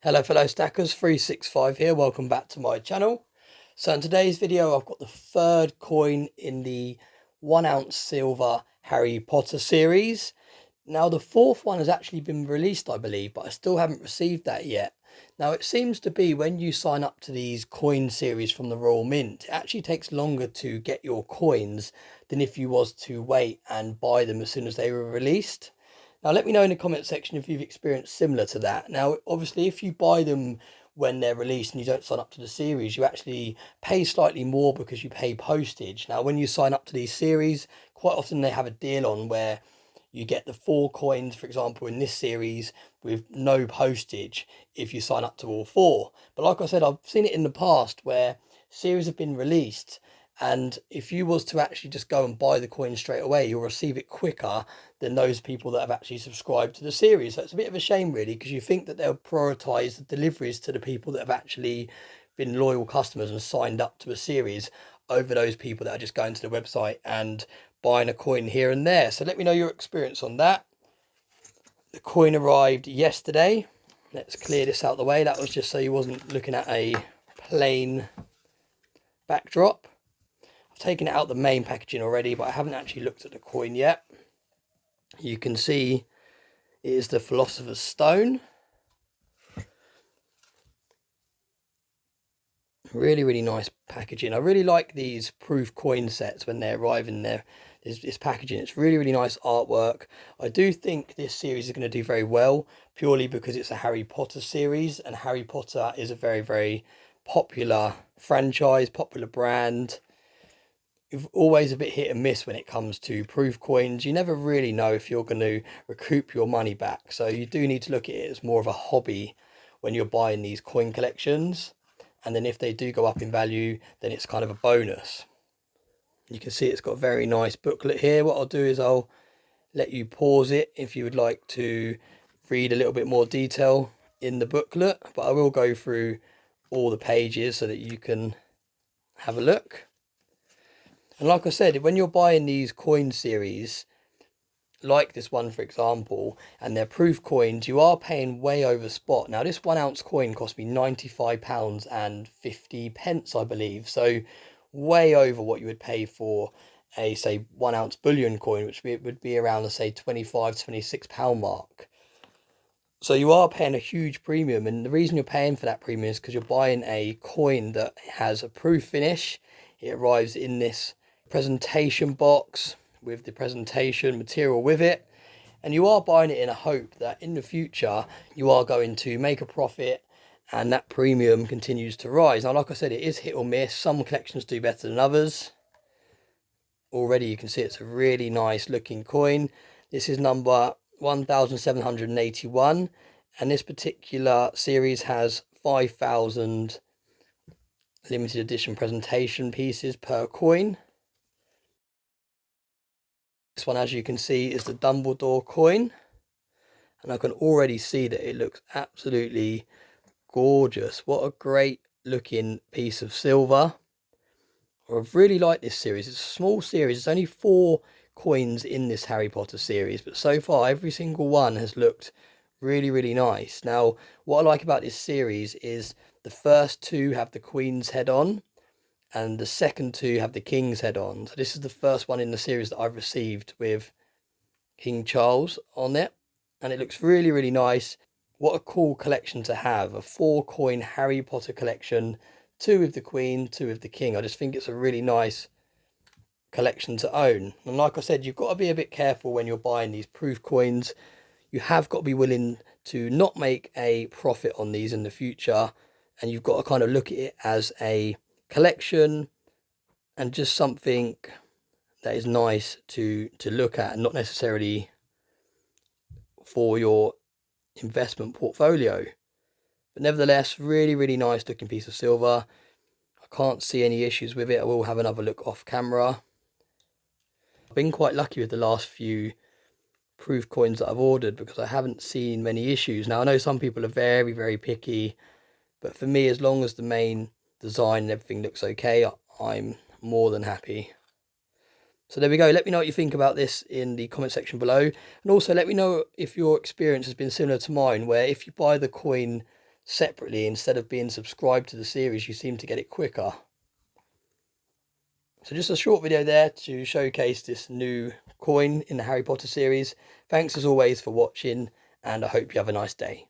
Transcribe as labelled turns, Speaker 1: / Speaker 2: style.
Speaker 1: Hello fellow stackers, 365 here, welcome back to my channel. So in today's video I've got the third coin in the 1 ounce silver Harry Potter series. Now the fourth one has actually been released I believe, but I still haven't received that yet. Now it seems to be when you sign up to these coin series from the Royal Mint, it actually takes longer to get your coins than if you was to wait and buy them as soon as they were released. Now, let me know in the comment section if you've experienced similar to that. Now, obviously, if you buy them when they're released and you don't sign up to the series, you actually pay slightly more because you pay postage. Now, when you sign up to these series, quite often they have a deal on where you get the 4 coins, for example, in this series with no postage if you sign up to all 4. But like I said, I've seen it in the past where series have been released, and if you was to actually just go and buy the coin straight away, you'll receive it quicker than those people that have actually subscribed to the series. So it's a bit of a shame really, because you think that they'll prioritize the deliveries to the people that have actually been loyal customers and signed up to a series over those people that are just going to the website and buying a coin here and there. So let me know your experience on that. The coin arrived yesterday. Let's clear this out the way. That was just so you wasn't looking at a plain backdrop. I've taken it out the main packaging already, but I haven't actually looked at the coin yet. You can see it is the Philosopher's Stone. Really nice packaging. I really like these proof coin sets when they arrive in this packaging. It's really nice artwork. I do think this series is going to do very well purely because it's a Harry Potter series, and Harry Potter is a very popular franchise, popular brand. You're always a bit hit and miss when it comes to proof coins. You never really know if you're going to recoup your money back, so you do need to look at it as more of a hobby when you're buying these coin collections. And then if they do go up in value, then it's kind of a bonus. You can see it's got a very nice booklet here. What I'll do is I'll let you pause it if you would like to read a little bit more detail in the booklet, but I will go through all the pages so that you can have a look. And like I said, when you're buying these coin series, like this one for example, and they're proof coins, you are paying way over spot. Now this 1 ounce coin cost me £95.50 I believe, so way over what you would pay for a say 1 ounce bullion coin, which would be around the say £25–26 mark. So you are paying a huge premium, and the reason you're paying for that premium is because you're buying a coin that has a proof finish. It arrives in this presentation box with the presentation material with it, and you are buying it in a hope that in the future you are going to make a profit and that premium continues to rise. Now like I said, it is hit or miss. Some collections do better than others. Already you can see it's a really nice looking coin. This is number 1781, and this particular series has 5,000 limited edition presentation pieces per coin. This one, as you can see, is the Dumbledore coin, and I can already see that it looks absolutely gorgeous. What a great looking piece of silver. I really like this series. It's a small series. There's only 4 coins in this Harry Potter series, but so far every single one has looked really nice. Now what I like about this series is the first 2 have the Queen's head on, and the second 2 have the King's head on. So this is the first one in the series that I've received with King Charles on it, and it looks really nice. What a cool collection to have, a 4 coin Harry Potter collection, 2 with the Queen, 2 with the King. I just think it's a really nice collection to own. And like I said, you've got to be a bit careful when you're buying these proof coins. You have got to be willing to not make a profit on these in the future, and you've got to kind of look at it as a collection and just something that is nice to look at, and not necessarily for your investment portfolio. But nevertheless, really nice looking piece of silver. I can't see any issues with it. I will have another look off camera. I've been quite lucky with the last few proof coins that I've ordered because I haven't seen many issues. Now I know some people are very picky, but for me, as long as the main design and everything looks okay, I'm more than happy. So there we go. Let me know what you think about this in the comment section below, and also let me know if your experience has been similar to mine, where if you buy the coin separately instead of being subscribed to the series, you seem to get it quicker. So just a short video there to showcase this new coin in the Harry Potter series. Thanks as always for watching, and I hope you have a nice day.